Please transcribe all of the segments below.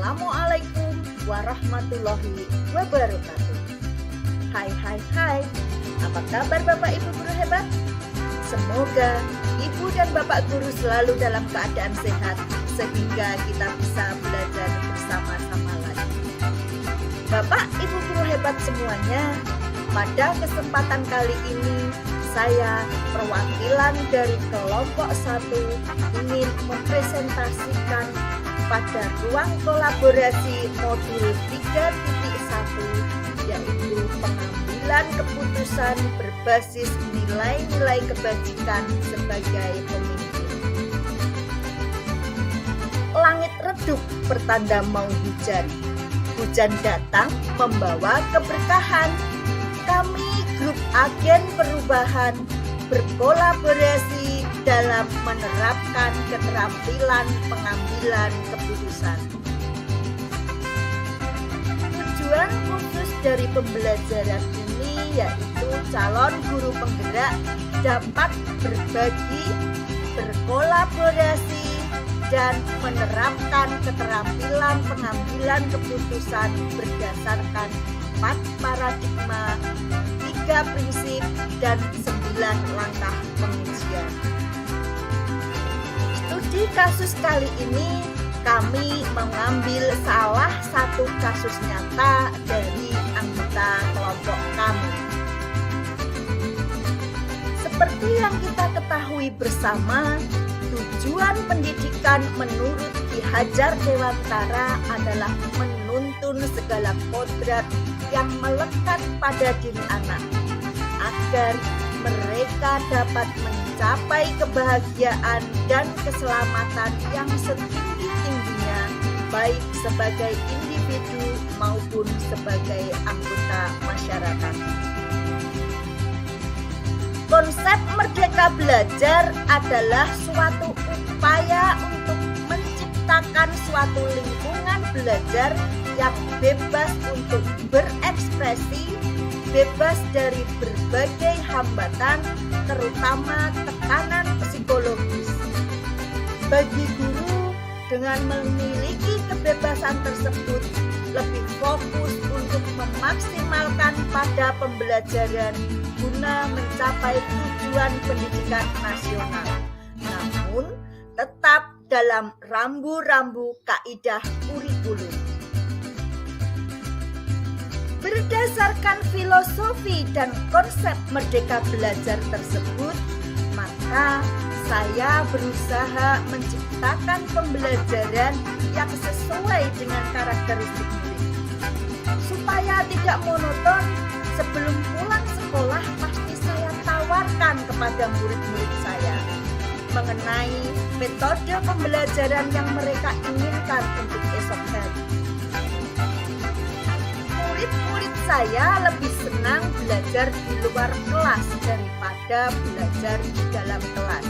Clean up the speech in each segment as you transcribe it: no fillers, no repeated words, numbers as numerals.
Assalamualaikum warahmatullahi wabarakatuh. Hai, apa kabar Bapak Ibu guru hebat? Semoga Ibu dan Bapak guru selalu dalam keadaan sehat sehingga kita bisa belajar bersama-sama lagi. Bapak Ibu guru hebat semuanya, pada kesempatan kali ini saya perwakilan dari kelompok 1 ingin mempresentasikan pada ruang kolaborasi modul 3.1 yaitu pengambilan keputusan berbasis nilai-nilai kebajikan sebagai pemimpin. Langit redup pertanda mau hujan. Hujan datang membawa keberkahan. Kami grup agen perubahan berkolaborasi dalam menerapkan keterampilan pengambilan keputusan. Tujuan khusus dari pembelajaran ini yaitu calon guru penggerak dapat berbagi, berkolaborasi, dan menerapkan keterampilan pengambilan keputusan berdasarkan 4 paradigma, 3 prinsip, dan 9 langkah pengujian. Studi kasus kali ini kami mengambil salah satu kasus nyata dari anggota kelompok kami. Seperti yang kita ketahui bersama, tujuan pendidikan menurut Ki Hajar Dewantara adalah menuntun segala kodrat yang melekat pada diri anak agar mereka dapat mencapai kebahagiaan dan keselamatan yang setinggi-tingginya baik sebagai individu maupun sebagai anggota masyarakat. Konsep Merdeka Belajar adalah suatu upaya untuk menciptakan suatu lingkungan belajar yang bebas untuk berekspresi, bebas dari berbagai hambatan, terutama tekanan psikologis. Bagi guru, dengan memiliki kebebasan tersebut, lebih fokus untuk memaksimalkan pada pembelajaran guna mencapai tujuan pendidikan nasional. Namun, tetap dalam rambu-rambu kaidah kurikulum. Berdasarkan filosofi dan konsep Merdeka Belajar tersebut, maka saya berusaha menciptakan pembelajaran yang sesuai dengan karakteristik murid. Supaya tidak monoton, sebelum pulang sekolah pasti saya tawarkan kepada murid-murid saya mengenai metode pembelajaran yang mereka inginkan untuk esok hari. Murid-murid saya lebih senang belajar di luar kelas daripada belajar di dalam kelas.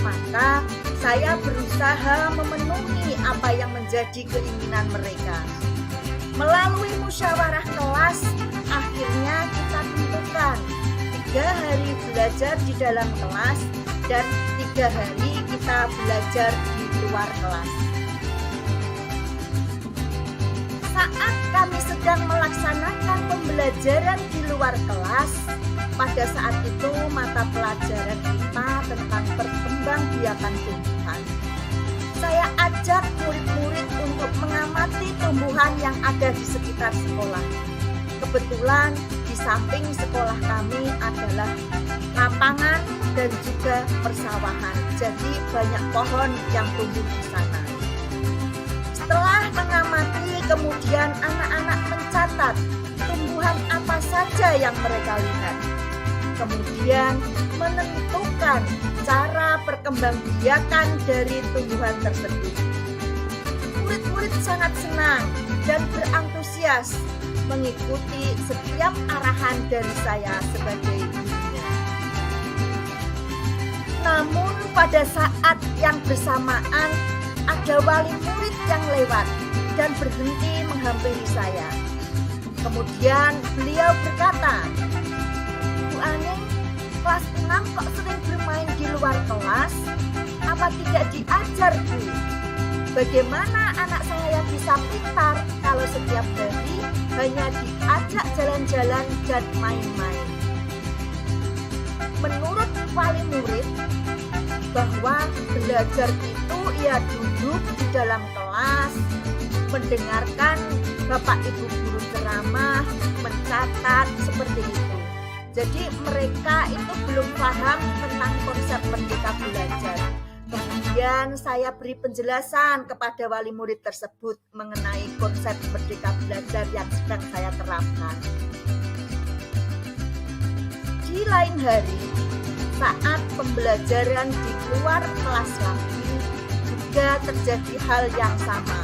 Maka saya berusaha memenuhi apa yang menjadi keinginan mereka. Melalui musyawarah kelas, akhirnya kita tentukan 3 hari belajar di dalam kelas dan 3 hari kita belajar di luar kelas. Saat kami sedang melaksanakan pembelajaran di luar kelas, pada saat itu mata pelajaran kita tentang perkembangbiakan tumbuhan. Saya ajak murid-murid untuk mengamati tumbuhan yang ada di sekitar sekolah. Kebetulan di samping sekolah kami adalah lapangan dan juga persawahan. Jadi banyak pohon yang tumbuh di sana. Setelah mengamati, kemudian anak-anak mencatat tumbuhan apa saja yang mereka lihat. Kemudian menentukan cara perkembangbiakan dari tumbuhan tersebut. Murid-murid sangat senang dan berantusias mengikuti setiap arahan dari saya sebagai gurunya. Namun pada saat yang bersamaan ada wali murid yang lewat dan berhenti menghampiri saya. Kemudian beliau berkata, "Bu Aning, kelas 6 kok sering bermain di luar kelas? Apa tidak diajar, Bu?" Bagaimana anak saya bisa pintar kalau setiap hari hanya diajak jalan-jalan dan main-main? Menurut wali murid, bahwa belajar itu ya duduk di dalam kelas, mendengarkan Bapak Ibu guru ceramah, mencatat, seperti itu. Jadi mereka itu belum paham tentang konsep merdeka belajar. Kemudian saya beri penjelasan kepada wali murid tersebut mengenai konsep merdeka belajar yang sedang saya terapkan. Di lain hari, saat pembelajaran di luar kelas lagi, juga terjadi hal yang sama,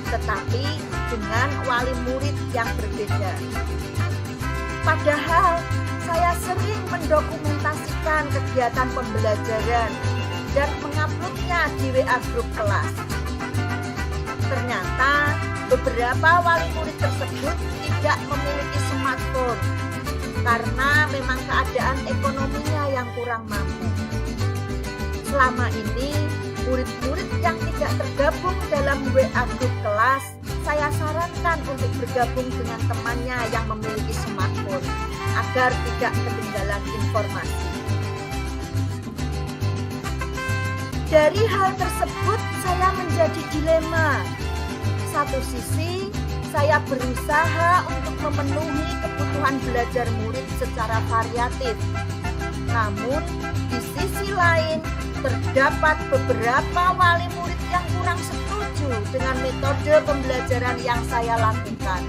tetapi dengan wali murid yang berbeda. Padahal saya sering mendokumentasikan kegiatan pembelajaran dan menguploadnya di WA grup kelas. Ternyata beberapa wali murid tersebut tidak memiliki smartphone karena memang keadaan ekonominya yang kurang mampu. Selama ini, murid-murid yang tidak tergabung dalam WA grup kelas, saya sarankan untuk bergabung dengan temannya yang memiliki smartphone agar tidak ketinggalan informasi. Dari hal tersebut saya menjadi dilema. Satu sisi saya berusaha untuk memenuhi kebutuhan belajar murid secara variatif. Namun di sisi lain terdapat beberapa wali murid yang kurang setuju dengan metode pembelajaran yang saya lakukan.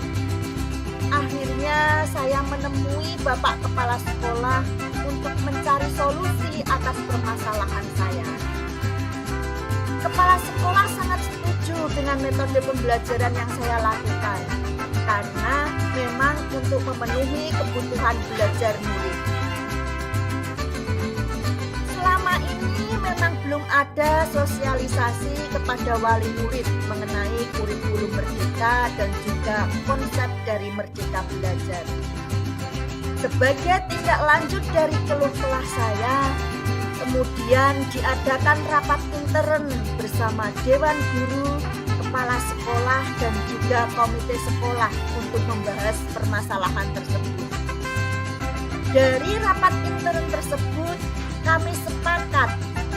Akhirnya saya menemui Bapak Kepala Sekolah untuk mencari solusi atas permasalahan saya. Kepala sekolah sangat setuju dengan metode pembelajaran yang saya lakukan karena memang untuk memenuhi kebutuhan belajar murid. Selama ini memang belum ada sosialisasi kepada wali murid mengenai kurikulum merdeka dan juga konsep dari merdeka belajar. Sebagai tindak lanjut dari keluh kesah saya, kemudian diadakan rapat intern bersama Dewan Guru, Kepala Sekolah, dan juga Komite Sekolah untuk membahas permasalahan tersebut. Dari rapat intern tersebut, kami sepakat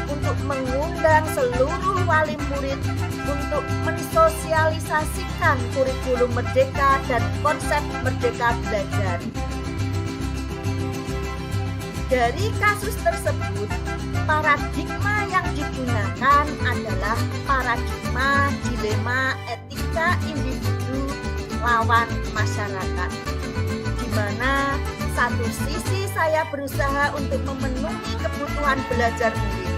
untuk mengundang seluruh wali murid untuk mensosialisasikan kurikulum merdeka dan konsep merdeka belajar. Dari kasus tersebut, paradigma yang digunakan adalah paradigma dilema etika individu lawan masyarakat, di mana satu sisi saya berusaha untuk memenuhi kebutuhan belajar murid,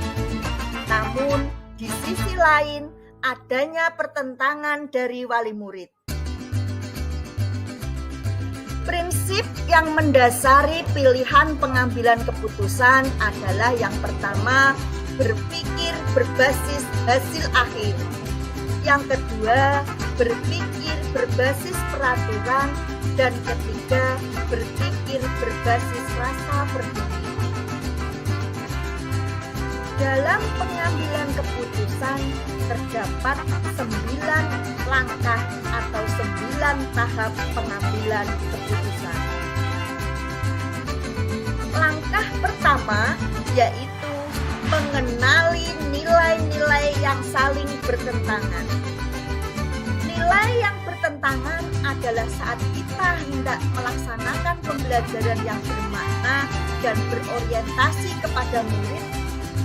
namun di sisi lain adanya pertentangan dari wali murid. Prinsip yang mendasari pilihan pengambilan keputusan adalah yang pertama, berpikir berbasis hasil akhir. Yang kedua, berpikir berbasis peraturan. Dan ketiga, berpikir berbasis rasa peduli. Dalam pengambilan keputusan terdapat 9 langkah atau 9 tahap pengambilan keputusan. Langkah pertama yaitu mengenali nilai-nilai yang saling bertentangan. Nilai yang bertentangan adalah saat kita hendak melaksanakan pembelajaran yang bermakna dan berorientasi kepada murid,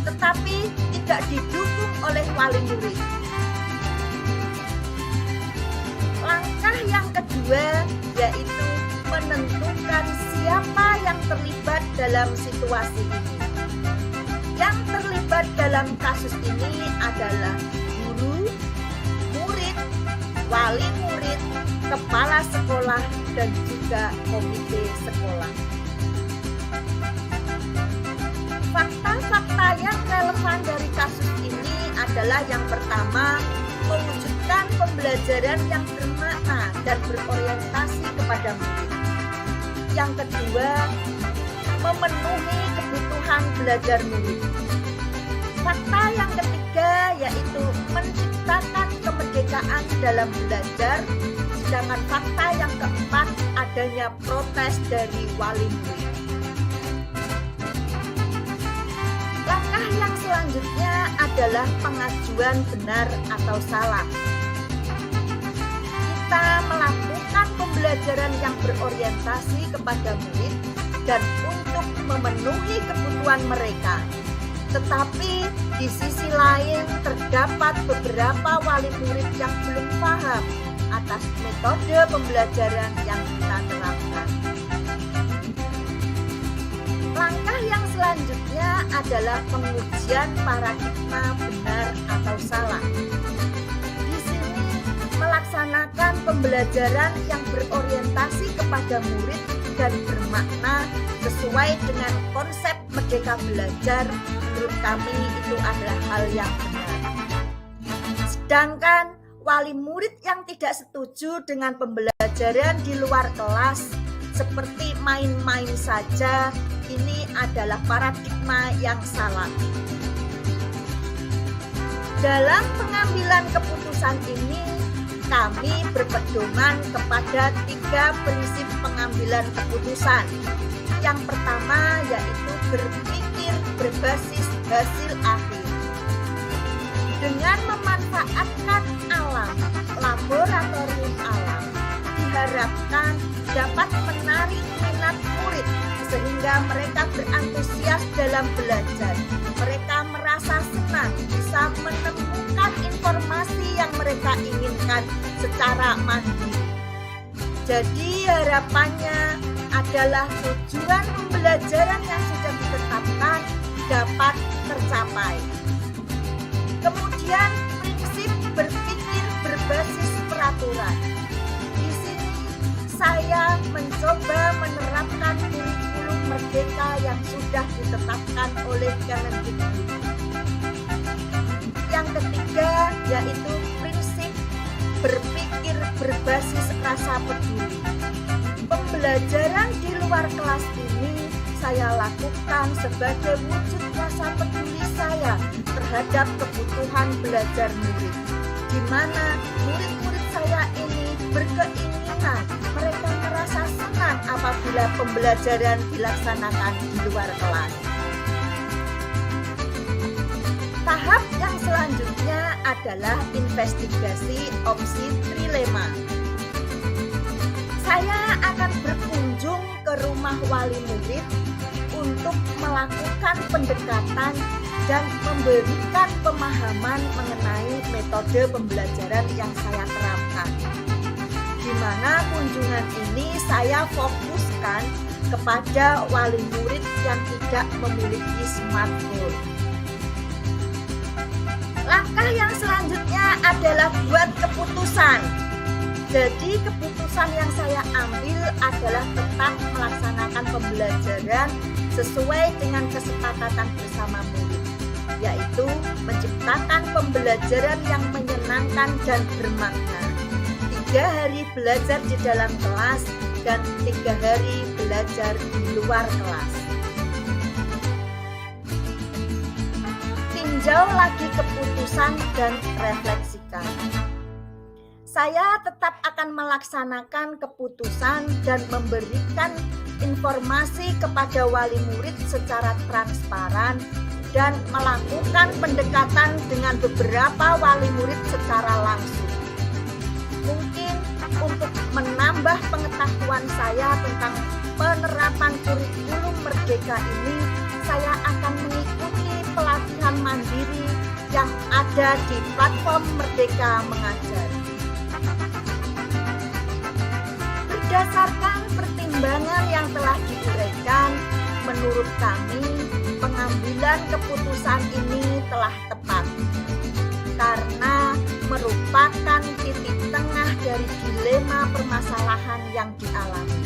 tetapi tidak didukung oleh wali murid. Langkah yang kedua yaitu menentukan siapa yang terlibat dalam situasi ini. Yang terlibat dalam kasus ini adalah guru, murid, wali murid, kepala sekolah, dan juga komite sekolah. Fakta-fakta yang relevan dari kasus ini adalah yang pertama, mewujudkan pembelajaran yang bermakna dan berorientasi kepada murid. Yang kedua, memenuhi kebutuhan belajar murid. Fakta yang ketiga ketiga yaitu menciptakan kemerdekaan dalam belajar. Sedangkan fakta yang keempat adanya protes dari wali murid. Langkah yang selanjutnya adalah pengajuan benar atau salah. Kita melakukan pembelajaran yang berorientasi kepada murid dan untuk memenuhi kebutuhan mereka. Tetapi di sisi lain terdapat beberapa wali murid yang belum paham atas metode pembelajaran yang kita terapkan. Langkah yang selanjutnya adalah pengujian paradigma benar atau salah. Di sini melaksanakan pembelajaran yang berorientasi kepada murid dan bermakna sesuai dengan konsep merdeka belajar. Menurut kami itu adalah hal yang benar. Sedangkan wali murid yang tidak setuju dengan pembelajaran di luar kelas seperti main-main saja, ini adalah paradigma yang salah. Dalam pengambilan keputusan ini, kami berpedoman kepada 3 prinsip pengambilan keputusan. Yang pertama yaitu berpikir berbasis hasil akhir. Dengan memanfaatkan alam, laboratorium alam, diharapkan dapat menarik minat murid sehingga mereka berantusias dalam belajar. Mereka merasa senang bisa menemukan informasi yang mereka inginkan secara mandiri. Jadi harapannya adalah tujuan pembelajaran yang sudah ditetapkan dapat tercapai. Kemudian prinsip berpikir berbasis peraturan. Di sini saya mencoba menerapkan kurikulum merdeka yang sudah ditetapkan oleh Kemendikbud. Yang ketiga yaitu prinsip berpikir berbasis rasa peduli. Pembelajaran di luar kelas ini saya lakukan sebagai wujud rasa peduli saya terhadap kebutuhan belajar murid, di mana murid-murid saya ini berkeinginan, mereka merasa senang apabila pembelajaran dilaksanakan di luar kelas. Tahap yang selanjutnya adalah investigasi opsi trilema. Saya akan berkunjung ke rumah wali murid untuk melakukan pendekatan dan memberikan pemahaman mengenai metode pembelajaran yang saya terapkan. Di mana kunjungan ini saya fokuskan kepada wali murid yang tidak memiliki smartphone. Langkah yang selanjutnya adalah buat keputusan. Jadi keputusan yang saya ambil adalah tetap melaksanakan pembelajaran sesuai dengan kesepakatan bersama murid, yaitu menciptakan pembelajaran yang menyenangkan dan bermakna. 3 hari belajar di dalam kelas dan 3 hari belajar di luar kelas. Tinjau lagi keputusan dan refleksikan. Saya tetap akan melaksanakan keputusan dan memberikan informasi kepada wali murid secara transparan dan melakukan pendekatan dengan beberapa wali murid secara langsung. Mungkin untuk menambah pengetahuan saya tentang penerapan kurikulum merdeka ini, saya akan mengikuti pelatihan mandiri yang ada di platform Merdeka Mengajar. Berdasarkan pertimbangan yang telah diuraikan, menurut kami pengambilan keputusan ini telah tepat karena merupakan titik tengah dari dilema permasalahan yang dialami.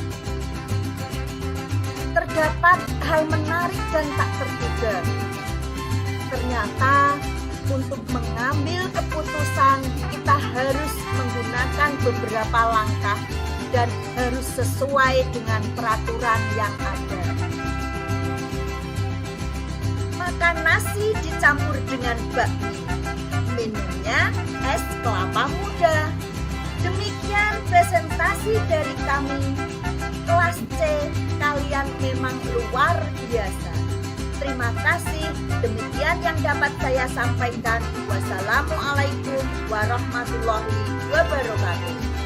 Terdapat hal menarik dan tak terduga. Ternyata untuk mengambil keputusan kita harus menggunakan beberapa langkah dan harus sesuai dengan peraturan yang ada. Makan nasi dicampur dengan bakmi. namanya es kelapa muda. Demikian presentasi dari kami. Kelas C, kalian memang luar biasa. Terima kasih. Demikian yang dapat saya sampaikan. Wassalamualaikum warahmatullahi wabarakatuh.